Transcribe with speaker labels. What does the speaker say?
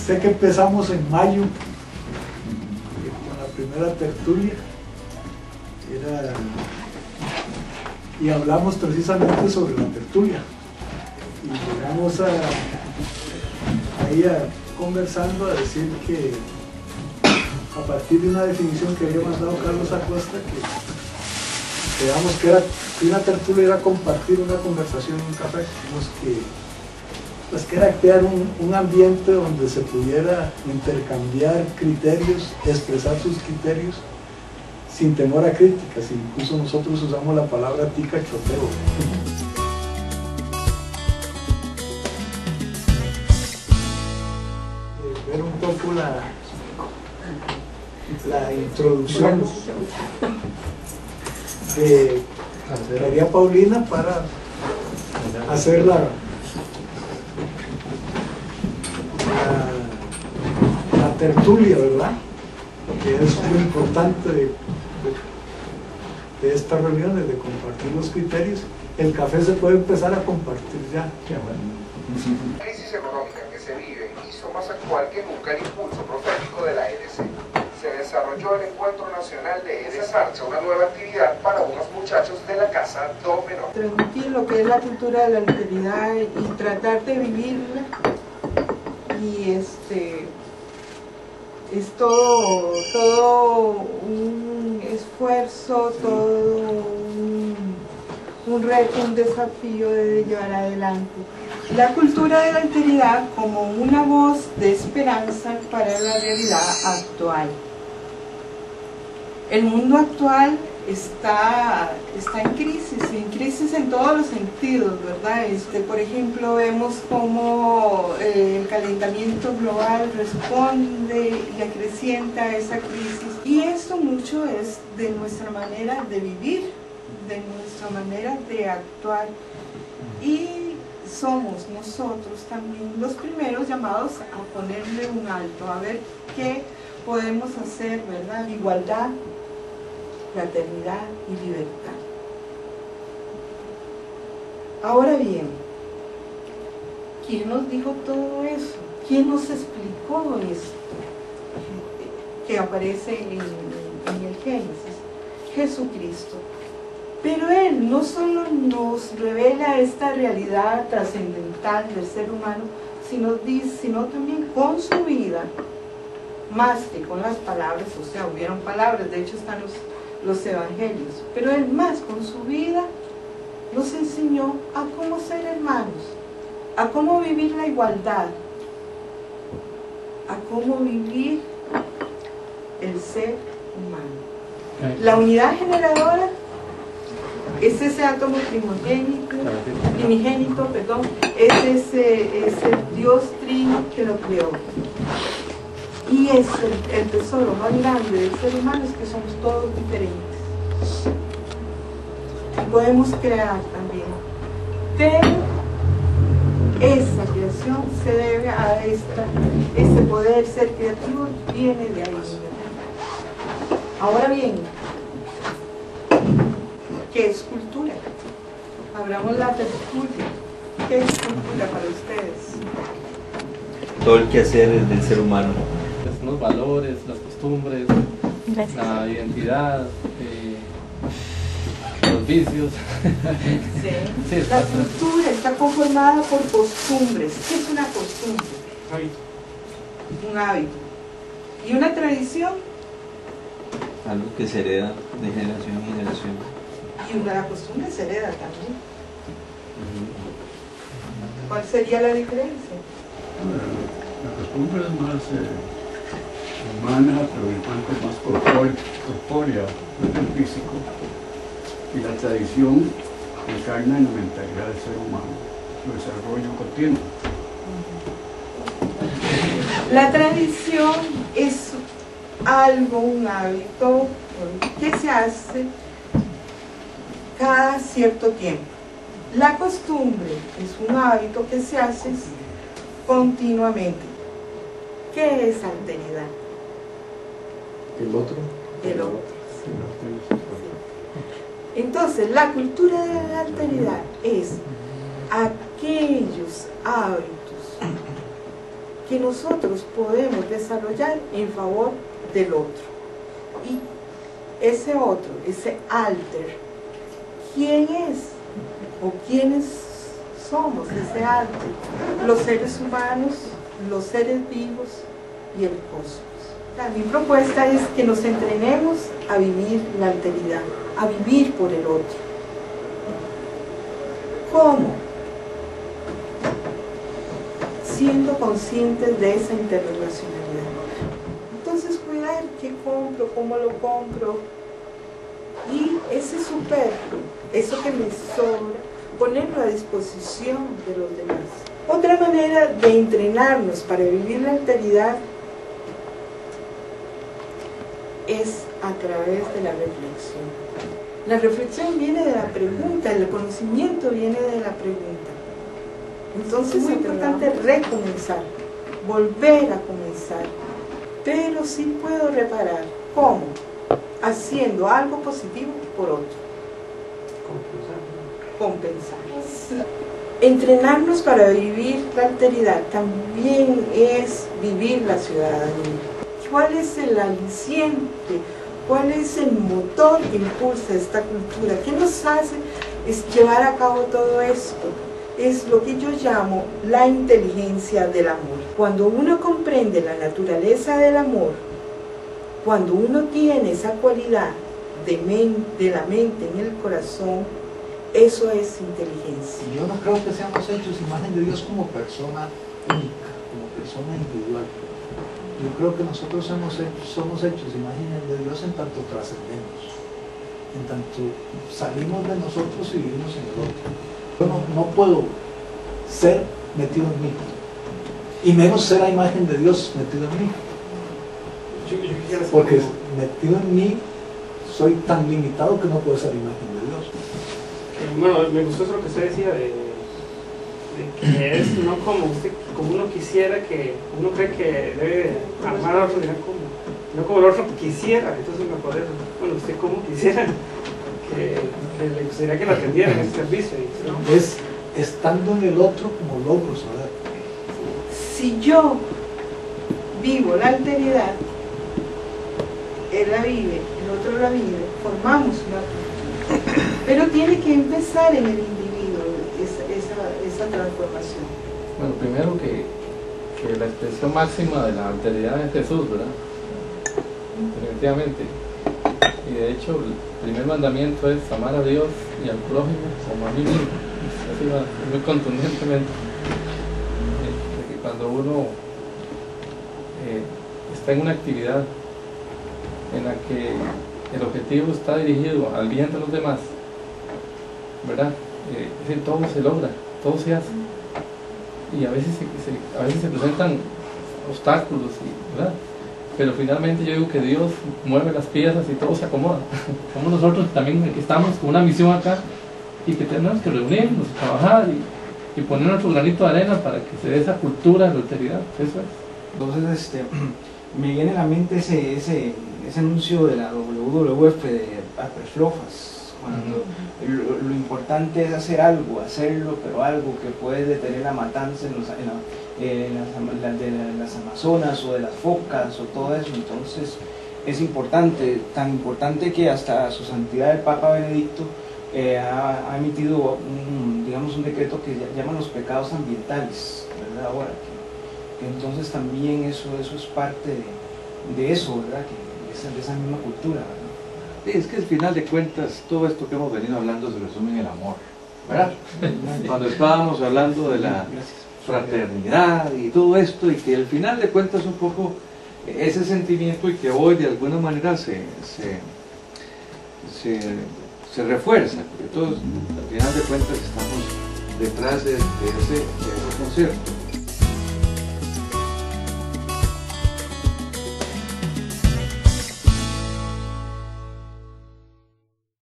Speaker 1: sé que empezamos en mayo con la primera tertulia y hablamos precisamente sobre la tertulia y llegamos ahí conversando a decir que a partir de una definición que había mandado Carlos Acosta, que digamos que una tertulia era compartir una conversación en un café, que era crear un ambiente donde se pudiera intercambiar criterios, expresar sus criterios sin temor a críticas. Incluso nosotros usamos la palabra ticachoteo. Ver un poco la introducción de María Paulina para hacer la tertulia, ¿verdad? Que es muy importante de estas reuniones, de compartir los criterios. El café se puede empezar a compartir ya.
Speaker 2: La crisis económica que se vive hizo más actual que nunca el impulso profético de la EDC. Se desarrolló el Encuentro Nacional de EDC Marcha, una nueva actividad para unos muchachos de la Casa Do Menor.
Speaker 3: Transmitir lo que es la cultura de la alteridad y tratar de vivirla, y es todo un esfuerzo, todo un reto, un desafío de llevar adelante la cultura de la alteridad como una voz de esperanza para la realidad actual. El mundo actual está en crisis en todos los sentidos, ¿verdad? Por ejemplo, vemos cómo el calentamiento global responde y acrecienta esa crisis, y esto mucho es de nuestra manera de vivir, de nuestra manera de actuar, y somos nosotros también los primeros llamados a ponerle un alto, a ver qué podemos hacer, ¿verdad? Igualdad, fraternidad y libertad. Ahora bien, ¿quién nos dijo todo eso? ¿Quién nos explicó esto que aparece en el Génesis? Jesucristo. Pero Él no solo nos revela esta realidad trascendental del ser humano, sino también con su vida, más que con las palabras. O sea, hubieron palabras, de hecho están los evangelios, pero Él más con su vida nos enseñó a cómo ser hermanos, a cómo vivir la igualdad, a cómo vivir el ser humano. La unidad generadora es ese átomo primigénito, es ese Dios trino que lo creó. Y es el tesoro más grande del ser humano, es que somos todos diferentes. Y podemos crear también. Pero esa creación se debe a ese poder ser creativo, viene de ahí. Ahora bien, ¿qué es cultura? Abramos la tertulia. ¿Qué es cultura para ustedes?
Speaker 4: Todo el quehacer del ser humano.
Speaker 5: Los valores, las costumbres, la identidad, los vicios.
Speaker 3: Sí. La cultura está conformada por costumbres. ¿Qué es una costumbre? Un hábito. ¿Y una tradición?
Speaker 4: Algo que se hereda de generación en generación.
Speaker 3: Y la costumbre se hereda también. ¿Cuál sería la diferencia?
Speaker 6: La costumbre es más humana, pero en cuanto más corpórea, más del físico, y la tradición encarna en la mentalidad del ser humano, su desarrollo continuo.
Speaker 3: La tradición es algo, un hábito que se hace cada cierto tiempo. La costumbre es un hábito que se hace continuamente. ¿Qué es alteridad?
Speaker 1: El otro.
Speaker 3: El otro. Entonces, la cultura de la alteridad es aquellos hábitos que nosotros podemos desarrollar en favor del otro. Y ese otro, ese alter, ¿quién es? ¿O quiénes somos ese alter? Los seres humanos, los seres vivos y el cosmos. Mi propuesta es que nos entrenemos a vivir la alteridad, a vivir por el otro. ¿Cómo? Siendo conscientes de esa interrelacionalidad. Entonces, cuidar qué compro, cómo lo compro, y ese superfluo, eso que me sobra, ponerlo a disposición de los demás. Otra manera de entrenarnos para vivir la alteridad es a través de la reflexión. La reflexión viene de la pregunta, el conocimiento viene de la pregunta. Entonces es muy importante recomenzar, volver a comenzar, pero sí puedo reparar. ¿Cómo? Haciendo algo positivo por otro. Compensar. Entrenarnos para vivir la alteridad también es vivir la ciudadanía. ¿Cuál es el aliciente? ¿Cuál es el motor que impulsa esta cultura? ¿Qué nos hace llevar a cabo todo esto? Es lo que yo llamo la inteligencia del amor. Cuando uno comprende la naturaleza del amor, cuando uno tiene esa cualidad de la mente en el corazón, eso es inteligencia.
Speaker 7: Yo no creo que seamos hechos imagen de Dios como persona única, como persona individual. Yo creo que nosotros somos hechos imágenes de Dios en tanto trascendemos, en tanto salimos de nosotros y vivimos en el otro. Yo no puedo ser metido en mí, y menos ser la imagen de Dios metido en mí. Porque metido en mí soy tan limitado que no puedo ser imagen de Dios.
Speaker 8: Bueno, me gustó eso lo que usted decía de que es no como uno quisiera, que uno cree que debe amar a otro, no como el otro quisiera. Entonces me podría, bueno, usted como quisiera que le gustaría que lo atendiera en este servicio, ¿no?
Speaker 7: Es estando en el otro como logro saber.
Speaker 3: Si yo vivo la alteridad, él la vive, el otro la vive, formamos una cultura. Pero tiene que empezar en el individuo esa transformación.
Speaker 5: Bueno, primero que la expresión máxima de la alteridad es Jesús, ¿verdad? Definitivamente. Y de hecho, el primer mandamiento es amar a Dios y al prójimo como a mí mismo. Así va, muy contundentemente. Porque cuando uno está en una actividad en la que el objetivo está dirigido al bien de los demás, ¿verdad? Es decir, todo se logra, todo se hace. Y a veces se presentan obstáculos, ¿verdad? Pero finalmente yo digo que Dios mueve las piezas y todo se acomoda. Como nosotros también estamos con una misión acá y que tenemos que reunirnos, trabajar y poner nuestro granito de arena para que se dé esa cultura de la alteridad. Eso es.
Speaker 9: Entonces me viene a la mente ese anuncio de la WWF de Aperflofas, cuando lo importante es hacer algo, hacerlo, pero algo que puede detener la matanza de las Amazonas o de las focas o todo eso. Entonces es importante, tan importante que hasta su santidad el Papa Benedicto ha emitido un decreto que llaman los pecados ambientales, ¿verdad? Ahora que entonces también eso es parte de eso, ¿verdad? De esa misma cultura, ¿verdad?
Speaker 7: Sí, es que al final de cuentas todo esto que hemos venido hablando se resume en el amor, ¿verdad? Cuando estábamos hablando de la fraternidad y todo esto, y que al final de cuentas un poco ese sentimiento y que hoy de alguna manera se refuerza, porque todos al final de cuentas estamos detrás de ese concierto.